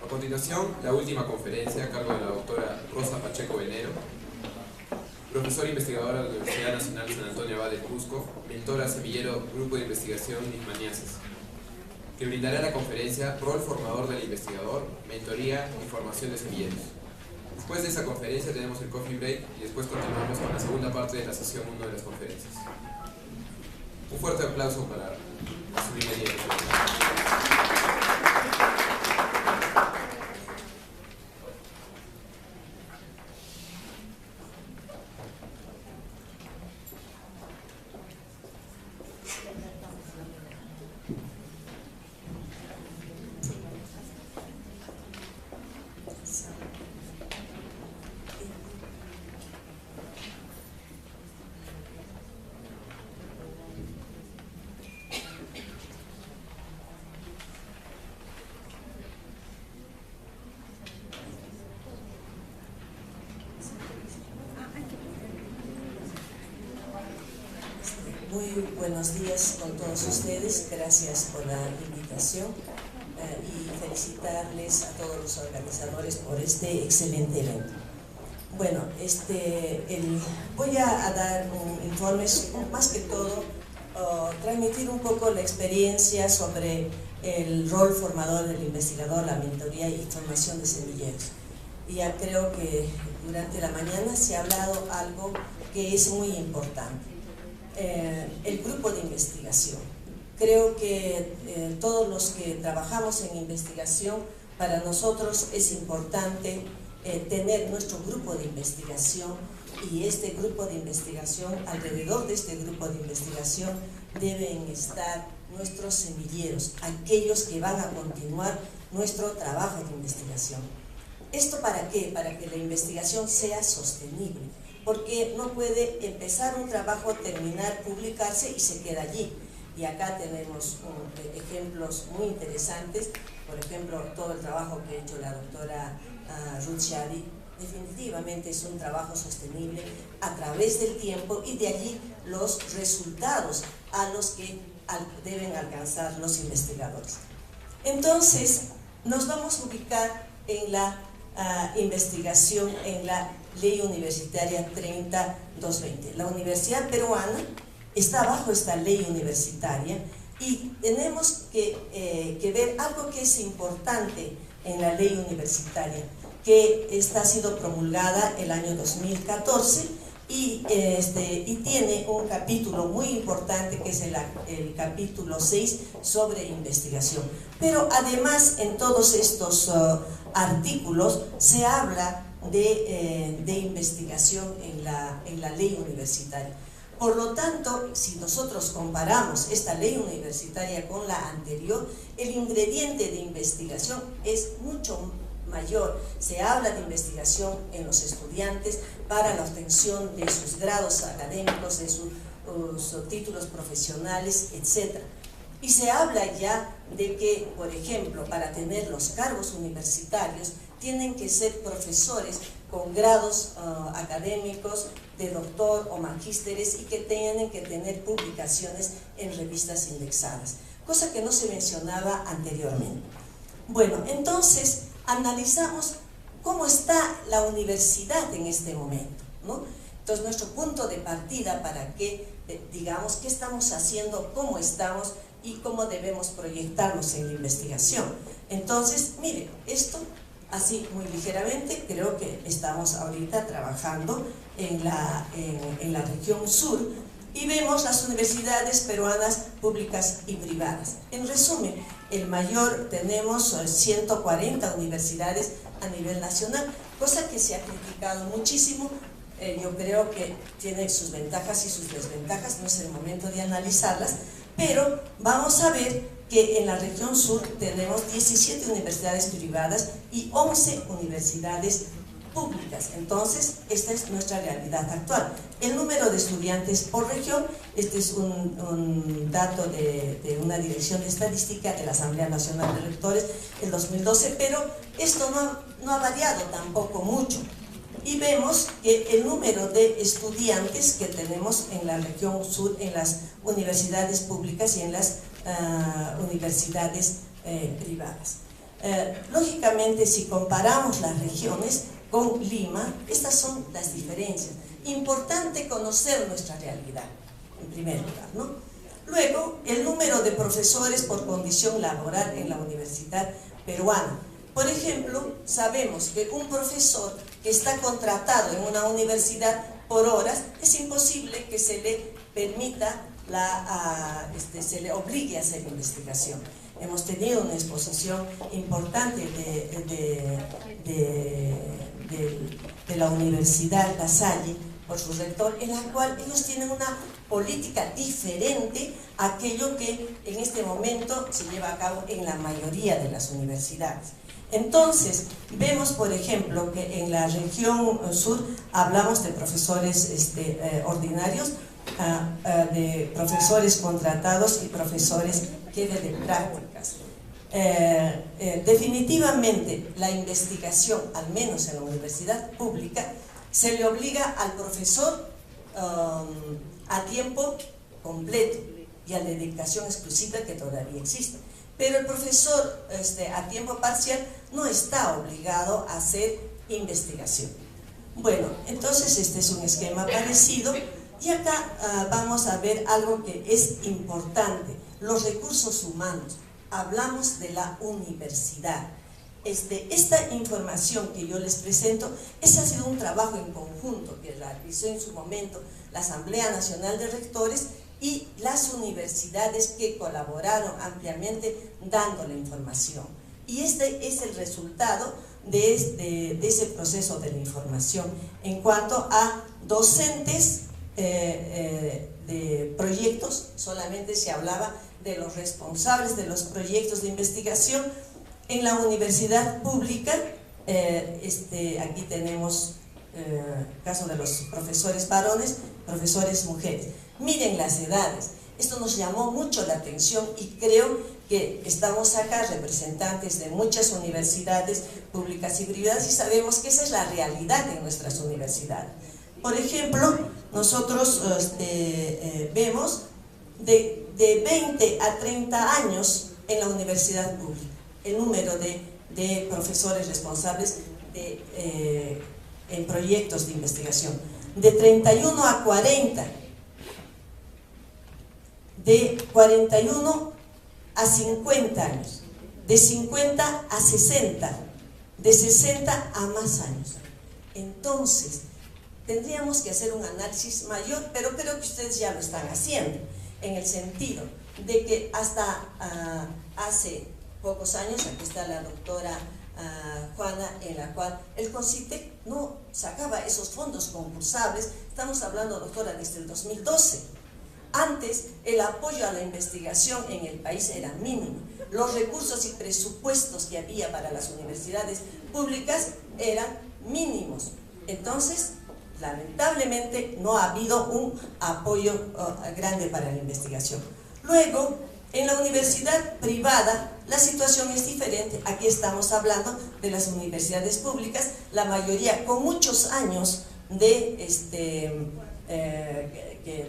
A continuación, la última conferencia a cargo de la doctora Rosa Pacheco Venero, profesora investigadora de la Universidad Nacional San Antonio Abad del Cusco, mentora semillero Grupo de Investigación Leishmaniasis, que brindará la conferencia Rol formador del investigador, mentoría y formación de semilleros. Después de esa conferencia tenemos el coffee break y después continuamos con la segunda parte de la sesión 1 de las conferencias. Un fuerte aplauso para su bienvenida. Muy buenos días con todos ustedes, gracias por la invitación y felicitarles a todos los organizadores por este excelente evento. Bueno, voy a dar un informe, más que todo, transmitir un poco la experiencia sobre el rol formador del investigador, la mentoría y formación de semilleros. Ya creo que durante la mañana se ha hablado algo que es muy importante. El grupo de investigación. Creo que todos los que trabajamos en investigación, para nosotros es importante tener nuestro grupo de investigación, y este grupo de investigación, alrededor de este grupo de investigación deben estar nuestros semilleros, aquellos que van a continuar nuestro trabajo de investigación. ¿Esto para qué? Para que la investigación sea sostenible, porque no puede empezar un trabajo, terminar, publicarse y se queda allí. Y acá tenemos ejemplos muy interesantes, por ejemplo, todo el trabajo que ha hecho la doctora Ruth Shadi, definitivamente es un trabajo sostenible a través del tiempo, y de allí los resultados a los que deben alcanzar los investigadores. Entonces, nos vamos a ubicar en la investigación en la Ley Universitaria 30-220. La Universidad Peruana está bajo esta ley universitaria, y tenemos que ver algo que es importante en la ley universitaria, que esta ha sido promulgada el año 2014 y tiene un capítulo muy importante que es el capítulo 6 sobre investigación. Pero además en todos estos artículos se habla de investigación en la ley universitaria. Por lo tanto, si nosotros comparamos esta ley universitaria con la anterior, el ingrediente de investigación es mucho mayor. Se habla de investigación en los estudiantes para la obtención de sus grados académicos, de sus títulos profesionales, etc. Y se habla ya de que, por ejemplo, para tener los cargos universitarios tienen que ser profesores con grados académicos de doctor o magísteres, y que tienen que tener publicaciones en revistas indexadas, cosa que no se mencionaba anteriormente. Bueno, entonces analizamos cómo está la universidad en este momento, ¿no? Entonces, nuestro punto de partida para que digamos qué estamos haciendo, cómo estamos y cómo debemos proyectarnos en la investigación. Entonces, mire, esto así muy ligeramente, creo que estamos ahorita trabajando en la región sur, y vemos las universidades peruanas públicas y privadas. En resumen, tenemos 140 universidades a nivel nacional, cosa que se ha criticado muchísimo. Yo creo que tiene sus ventajas y sus desventajas, no es el momento de analizarlas, pero vamos a ver que en la región sur tenemos 17 universidades privadas y 11 universidades públicas. Entonces, esta es nuestra realidad actual. El número de estudiantes por región, este es un dato de una dirección de estadística de la Asamblea Nacional de Rectores del 2012, pero esto no ha variado tampoco mucho. Y vemos que el número de estudiantes que tenemos en la región sur, en las universidades públicas y en las universidades privadas. Lógicamente, si comparamos las regiones con Lima, estas son las diferencias. Importante conocer nuestra realidad, en primer lugar, ¿no? Luego, el número de profesores por condición laboral en la universidad peruana. Por ejemplo, sabemos que un profesor que está contratado en una universidad por horas, es imposible que se le permita, se le obligue a hacer investigación. Hemos tenido una exposición importante de la Universidad La Salle por su rector, en la cual ellos tienen una política diferente a aquello que en este momento se lleva a cabo en la mayoría de las universidades. Entonces, vemos, por ejemplo, que en la región sur hablamos de profesores ordinarios, de profesores contratados y profesores que de prácticas. Definitivamente, la investigación, al menos en la universidad pública, se le obliga al profesor a tiempo completo y a la dedicación exclusiva que todavía existe. Pero el profesor a tiempo parcial no está obligado a hacer investigación. Bueno, entonces este es un esquema parecido y acá vamos a ver algo que es importante, los recursos humanos. Hablamos de la universidad. Esta información que yo les presento, ese ha sido un trabajo en conjunto que realizó en su momento la Asamblea Nacional de Rectores y las universidades que colaboraron ampliamente dando la información. Y este es el resultado de ese proceso de la información. En cuanto a docentes de proyectos, solamente se hablaba de los responsables de los proyectos de investigación. En la universidad pública, aquí tenemos caso de los profesores varones, profesores mujeres. Miren las edades, esto nos llamó mucho la atención y creo que estamos acá representantes de muchas universidades públicas y privadas y sabemos que esa es la realidad en nuestras universidades. Por ejemplo, nosotros vemos de 20 a 30 años en la universidad pública, el número de profesores responsables en proyectos de investigación, de 31 a 40, de 41 a 50 años, de 50 a 60, de 60 a más años. Entonces, tendríamos que hacer un análisis mayor, pero creo que ustedes ya lo están haciendo, en el sentido de que hasta hace pocos años, aquí está la doctora Juana, en la cual el CONCITEC no sacaba esos fondos concursables. Estamos hablando, doctora, desde el 2012. Antes, el apoyo a la investigación en el país era mínimo. Los recursos y presupuestos que había para las universidades públicas eran mínimos. Entonces, lamentablemente, no ha habido un apoyo grande para la investigación. Luego, en la universidad privada, la situación es diferente. Aquí estamos hablando de las universidades públicas, la mayoría con muchos años de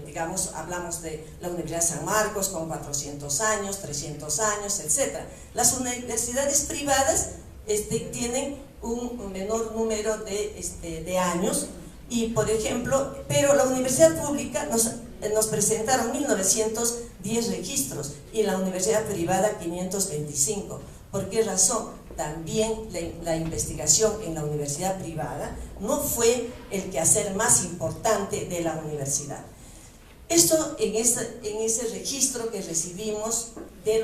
digamos, hablamos de la Universidad San Marcos con 400 años, 300 años, etc. Las universidades privadas tienen un menor número de años y, por ejemplo, pero la universidad pública nos presentaron 1910 registros y la universidad privada 525. ¿Por qué razón? También la investigación en la universidad privada no fue el quehacer más importante de la universidad. Esto en ese registro que recibimos de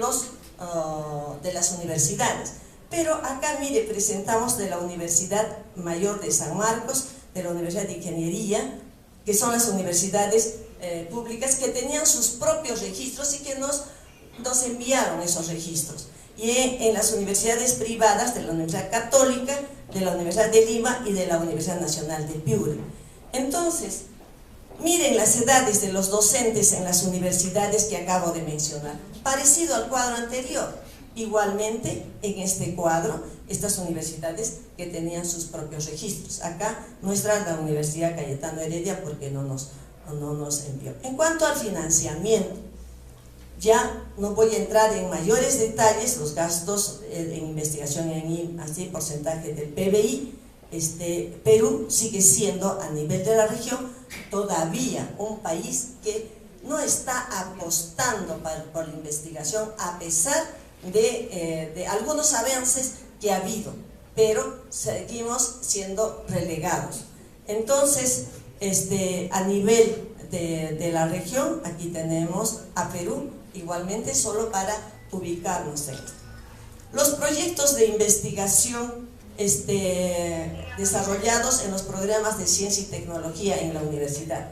las universidades. Pero acá, mire, presentamos de la Universidad Mayor de San Marcos, de la Universidad de Ingeniería, que son las universidades públicas que tenían sus propios registros y que nos enviaron esos registros. Y en las universidades privadas de la Universidad Católica, de la Universidad de Lima y de la Universidad Nacional de Piura. Entonces, miren las edades de los docentes en las universidades que acabo de mencionar, parecido al cuadro anterior. Igualmente, en este cuadro, estas universidades que tenían sus propios registros. Acá nuestra, la Universidad Cayetano Heredia, porque no nos envió. En cuanto al financiamiento, Ya no voy a entrar en mayores detalles, los gastos en investigación en así porcentaje del PBI. Perú sigue siendo, a nivel de la región, todavía un país que no está apostando por la investigación, a pesar de algunos avances que ha habido, pero seguimos siendo relegados. Entonces, a nivel de la región, aquí tenemos a Perú, igualmente, solo para ubicarnos en esto. Los proyectos de investigación desarrollados en los programas de ciencia y tecnología en la universidad.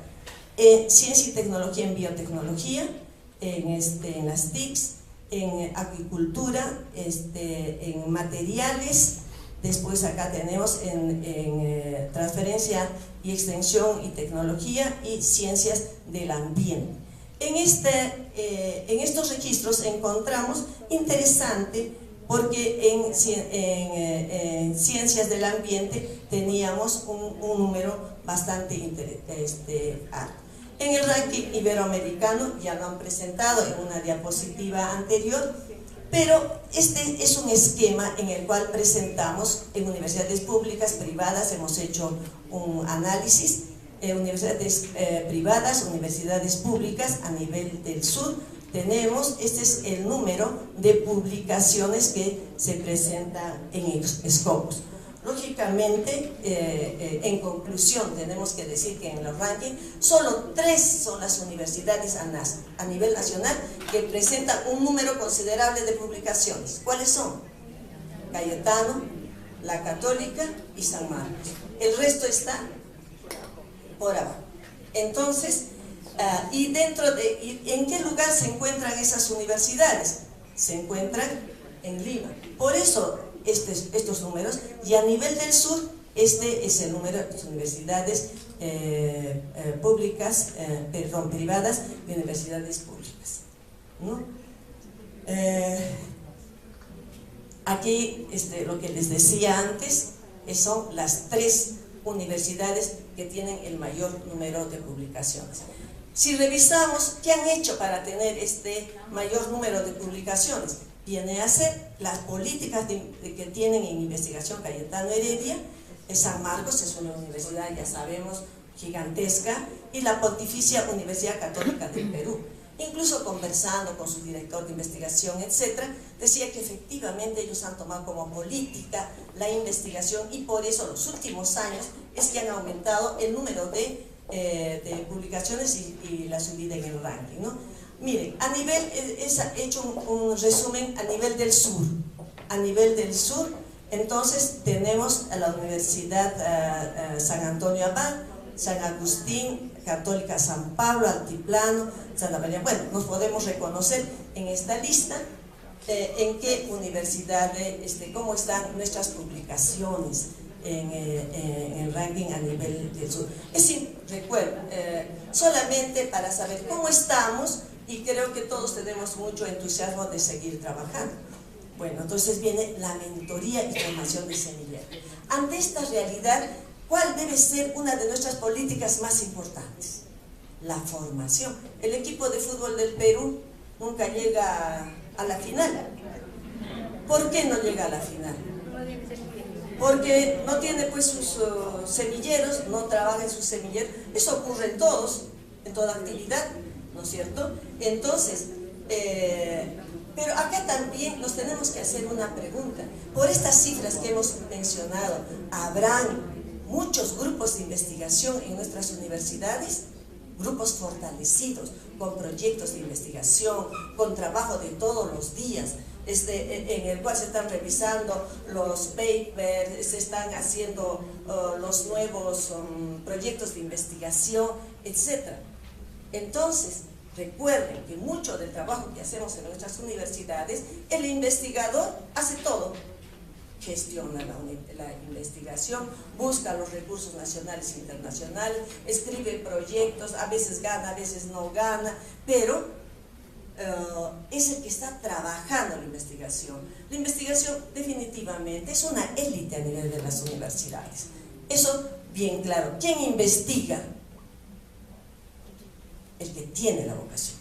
Ciencia y tecnología en biotecnología, en las TICs, en acuicultura, en materiales. Después acá tenemos en transferencia y extensión y tecnología y ciencias del ambiente. En estos registros encontramos interesante porque en ciencias del ambiente teníamos un número bastante alto. En el ranking iberoamericano, ya lo han presentado en una diapositiva anterior, pero este es un esquema en el cual presentamos en universidades públicas, privadas, hemos hecho un análisis, universidades privadas, universidades públicas a nivel del sur. Tenemos, este es el número de publicaciones que se presentan en Scopus. Lógicamente, en conclusión, tenemos que decir que en los rankings solo 3 son las universidades a nivel nacional que presentan un número considerable de publicaciones. ¿Cuáles son? Cayetano, la Católica y San Marcos. El resto está por abajo. Entonces, ¿en qué lugar se encuentran esas universidades? Se encuentran en Lima. Por eso estos números, y a nivel del sur, este es el número de universidades privadas y universidades públicas, ¿no? Aquí lo que les decía antes son las 3 universidades que tienen el mayor número de publicaciones. Si revisamos qué han hecho para tener este mayor número de publicaciones, viene a ser las políticas que tienen en investigación Cayetano Heredia. San Marcos es una universidad, ya sabemos, gigantesca, y la Pontificia Universidad Católica del Perú. Incluso conversando con su director de investigación, etcétera, decía que efectivamente ellos han tomado como política la investigación, y por eso los últimos años es que han aumentado el número de publicaciones y la subida en el ranking, ¿no? Miren, a nivel, he hecho un resumen a nivel del sur. A nivel del sur, entonces tenemos a la Universidad San Antonio Abad, San Agustín, Católica San Pablo, Altiplano, Santa María. Bueno, nos podemos reconocer en esta lista en qué universidades, cómo están nuestras publicaciones en el ranking a nivel del sur. Es decir, recuerdo, solamente para saber cómo estamos, y creo que todos tenemos mucho entusiasmo de seguir trabajando. Bueno, entonces viene la mentoría y formación de semillero. Ante esta realidad, ¿cuál debe ser una de nuestras políticas más importantes? La formación. El equipo de fútbol del Perú nunca llega a la final. ¿Por qué no llega a la final? Porque no tiene pues sus semilleros, no trabaja en sus semilleros. Eso ocurre en todos, en toda actividad, ¿no es cierto? Entonces, pero acá también nos tenemos que hacer una pregunta. Por estas cifras que hemos mencionado, ¿habrán muchos grupos de investigación en nuestras universidades? Grupos fortalecidos, con proyectos de investigación, con trabajo de todos los días, en el cual se están revisando los papers, se están haciendo los nuevos proyectos de investigación, etc. Entonces, recuerden que mucho del trabajo que hacemos en nuestras universidades, el investigador hace todo. Gestiona la investigación, busca los recursos nacionales e internacionales, escribe proyectos, a veces gana, a veces no gana, pero es el que está trabajando la investigación. La investigación definitivamente es una élite a nivel de las universidades. Eso bien claro. ¿Quién investiga? El que tiene la vocación.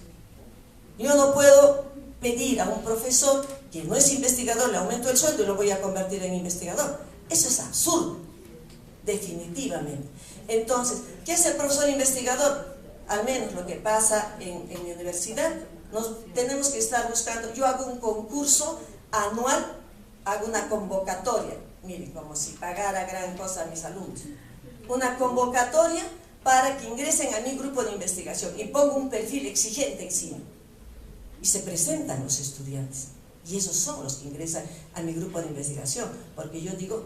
Yo no puedo pedir a un profesor que no es investigador, le aumento el sueldo y lo voy a convertir en investigador. Eso es absurdo, definitivamente. Entonces, ¿qué hace el profesor investigador? Al menos lo que pasa en mi universidad, tenemos que estar buscando. Yo hago un concurso anual, hago una convocatoria, miren, como si pagara gran cosa a mis alumnos, una convocatoria para que ingresen a mi grupo de investigación y pongo un perfil exigente encima y se presentan los estudiantes y esos son los que ingresan a mi grupo de investigación, porque yo digo,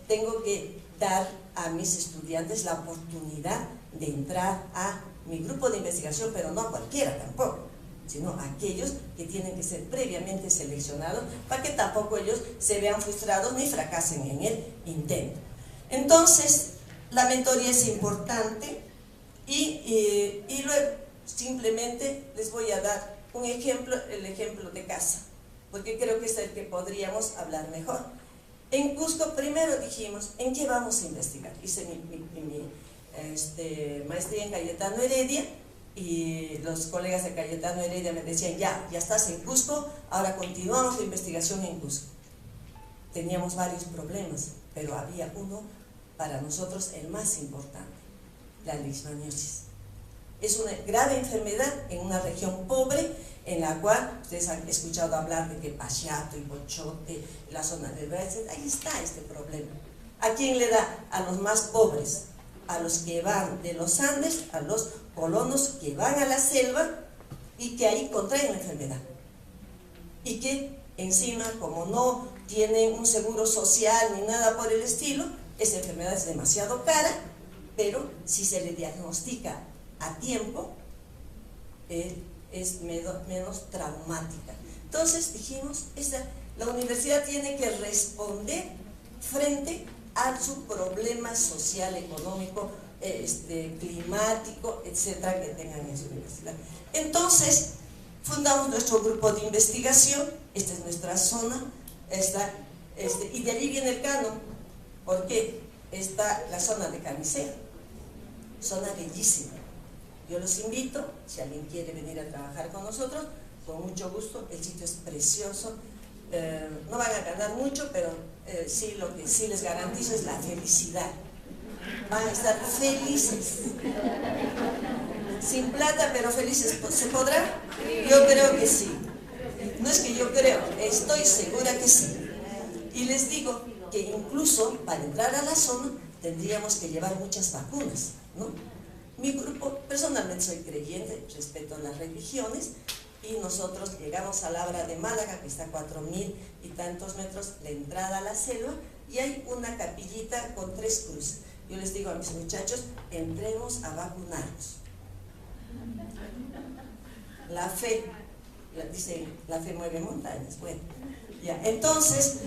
tengo que dar a mis estudiantes la oportunidad de entrar a mi grupo de investigación, pero no a cualquiera tampoco, sino a aquellos que tienen que ser previamente seleccionados para que tampoco ellos se vean frustrados ni fracasen en el intento. Entonces, la mentoría es importante y luego simplemente les voy a dar un ejemplo, el ejemplo de casa, porque creo que es el que podríamos hablar mejor. En Cusco primero dijimos, ¿en qué vamos a investigar? Hice mi maestría en Cayetano Heredia y los colegas de Cayetano Heredia me decían, ya estás en Cusco, ahora continuamos la investigación en Cusco. Teníamos varios problemas, pero había uno para nosotros el más importante, la leishmaniosis. Es una grave enfermedad en una región pobre en la cual ustedes han escuchado hablar de que Pachato y Bochote, la zona del Brasil, ahí está este problema. ¿A quién le da? A los más pobres, a los que van de los Andes, a los colonos que van a la selva y que ahí contraen la enfermedad. Y que encima, como no tienen un seguro social ni nada por el estilo, esa enfermedad es demasiado cara, pero si se le diagnostica a tiempo, es menos traumática. Entonces dijimos, la universidad tiene que responder frente a su problema social, económico, climático, etcétera, que tengan en su universidad. Entonces, fundamos nuestro grupo de investigación, esta es nuestra zona, y de ahí viene el canon, porque está la zona de Camisea, zona bellísima. Yo los invito, si alguien quiere venir a trabajar con nosotros, con mucho gusto, el sitio es precioso, no van a ganar mucho, pero sí, lo que sí les garantizo es la felicidad. Van a estar felices, sin plata, pero felices. ¿Se podrá? Yo creo que sí. No es que yo creo, estoy segura que sí. Y les digo que incluso para entrar a la zona tendríamos que llevar muchas vacunas, ¿no? Mi grupo, personalmente soy creyente, respeto las religiones, y nosotros llegamos al Abra de Málaga, que está a 4.000 y tantos metros, la entrada a la selva, y hay una capillita con 3 cruces. Yo les digo a mis muchachos, entremos a vacunarnos. La fe, dicen, la fe mueve montañas. Bueno, ya, entonces,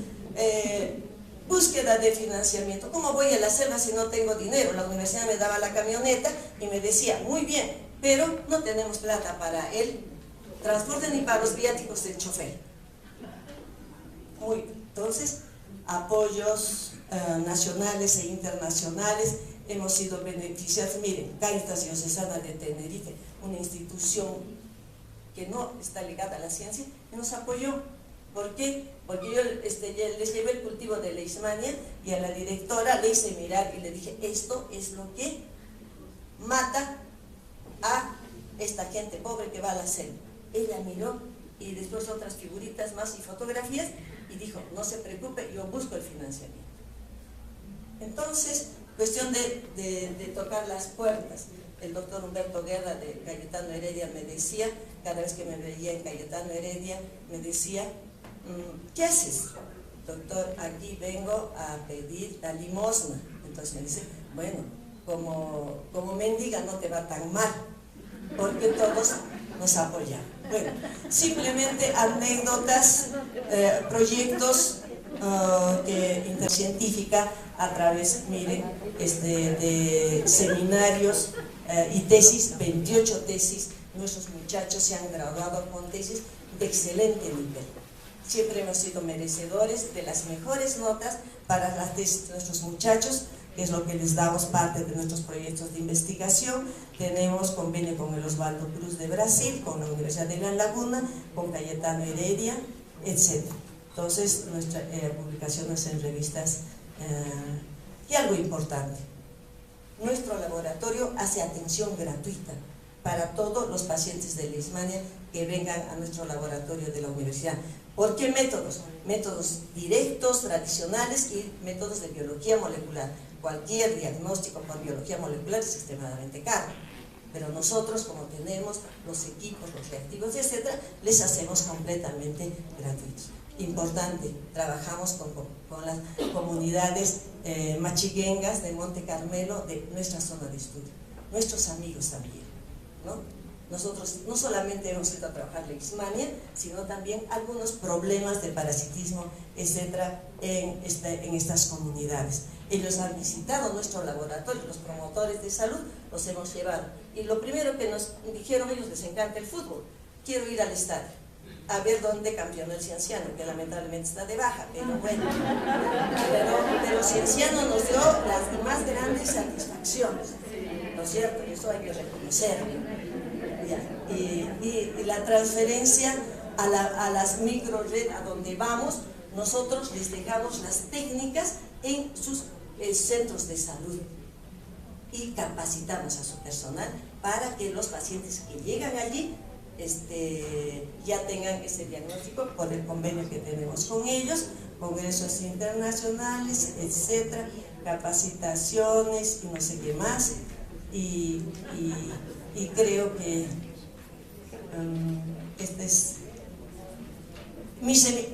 búsqueda de financiamiento. ¿Cómo voy a la selva si no tengo dinero? La universidad me daba la camioneta y me decía, muy bien, pero no tenemos plata para el transporte ni para los viáticos del chofer. Muy bien. Entonces, apoyos nacionales e internacionales, hemos sido beneficiados. Miren, Cáritas Diocesana de Tenerife, una institución que no está ligada a la ciencia, que nos apoyó. ¿Por qué? Porque yo les llevé el cultivo de leishmania y a la directora le hice mirar y le dije, esto es lo que mata a esta gente pobre que va a la selva. Ella miró y después otras figuritas más y fotografías y dijo, no se preocupe, yo busco el financiamiento. Entonces, cuestión de tocar las puertas. El doctor Humberto Guerra de Cayetano Heredia me decía, cada vez que me veía en Cayetano Heredia, me decía, ¿qué haces? Doctor, aquí vengo a pedir la limosna. Entonces me dice, bueno, como mendiga no te va tan mal, porque todos nos apoyan. Bueno, simplemente anécdotas, proyectos intercientífica a través, miren, de seminarios y tesis, 28 tesis. Nuestros muchachos se han graduado con tesis de excelente nivel. Siempre hemos sido merecedores de las mejores notas para las tesis de nuestros muchachos, que es lo que les damos parte de nuestros proyectos de investigación. Tenemos convenio con el Osvaldo Cruz de Brasil, con la Universidad de La Laguna, con Cayetano Heredia, etc. Entonces, nuestras publicaciones en revistas. Y algo importante, nuestro laboratorio hace atención gratuita para todos los pacientes de leishmania que vengan a nuestro laboratorio de la universidad. ¿Por qué métodos? Métodos directos, tradicionales y métodos de biología molecular. Cualquier diagnóstico por biología molecular es extremadamente caro, pero nosotros, como tenemos los equipos, los reactivos, etc., les hacemos completamente gratuitos. Importante, trabajamos con las comunidades machiguengas de Monte Carmelo, de nuestra zona de estudio, nuestros amigos también, ¿no? Nosotros no solamente hemos ido a trabajar leishmania, sino también algunos problemas de parasitismo, etcétera, en estas comunidades. Ellos han visitado nuestro laboratorio, los promotores de salud, los hemos llevado. Y lo primero que nos dijeron, ellos les encanta el fútbol, quiero ir al estadio a ver dónde campeonó el Cienciano, que lamentablemente está de baja, pero bueno. Pero Cienciano nos dio las más grandes satisfacciones, ¿no es cierto? Eso hay que reconocerlo. Y la transferencia a las microredes a donde vamos, nosotros les dejamos las técnicas en sus centros de salud y capacitamos a su personal para que los pacientes que llegan allí ya tengan ese diagnóstico por el convenio que tenemos con ellos, congresos internacionales, etcétera, capacitaciones y no sé qué más. Y creo que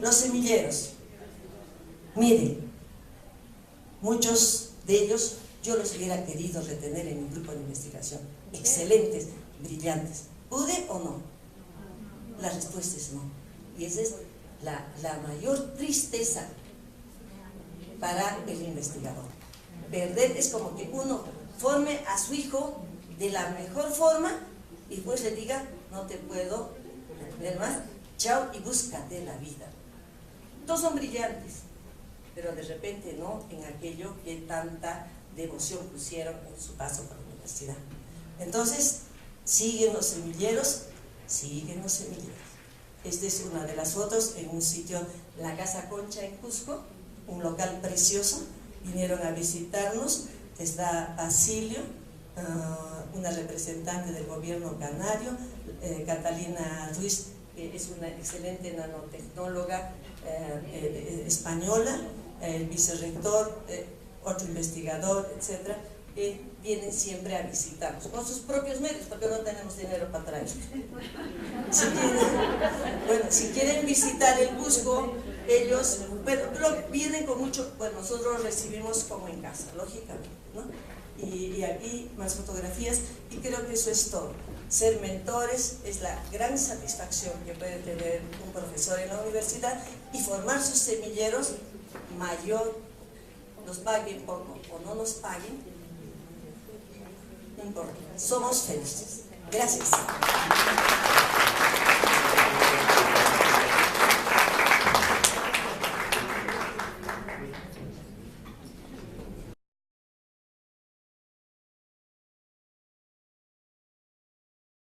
los semilleros, miren, muchos de ellos yo los hubiera querido retener en mi grupo de investigación, excelentes, brillantes. ¿Pude o no? La respuesta es no. Y esa es la mayor tristeza para el investigador. Perder es como que uno forme a su hijo de la mejor forma y después le diga, no te puedo retener más, chao, y búscate la vida. Todos son brillantes, pero de repente no en aquello que tanta devoción pusieron en su paso por la universidad. Entonces, siguen los semilleros, siguen los semilleros. Esta es una de las fotos en un sitio, la Casa Concha en Cusco, un local precioso. Vinieron a visitarnos, está Basilio, una representante del gobierno canario, Catalina Ruiz, que es una excelente nanotecnóloga española, el vicerrector, otro investigador, etcétera, que vienen siempre a visitarnos con sus propios medios, porque no tenemos dinero para traerlos. Si quieren visitar el Cusco, ellos vienen con mucho, nosotros recibimos como en casa, lógicamente, ¿no? Y aquí más fotografías, y creo que eso es todo. Ser mentores es la gran satisfacción que puede tener un profesor en la universidad, y formar sus semilleros mayor, nos paguen poco o no nos paguen, no importa, somos felices. Gracias.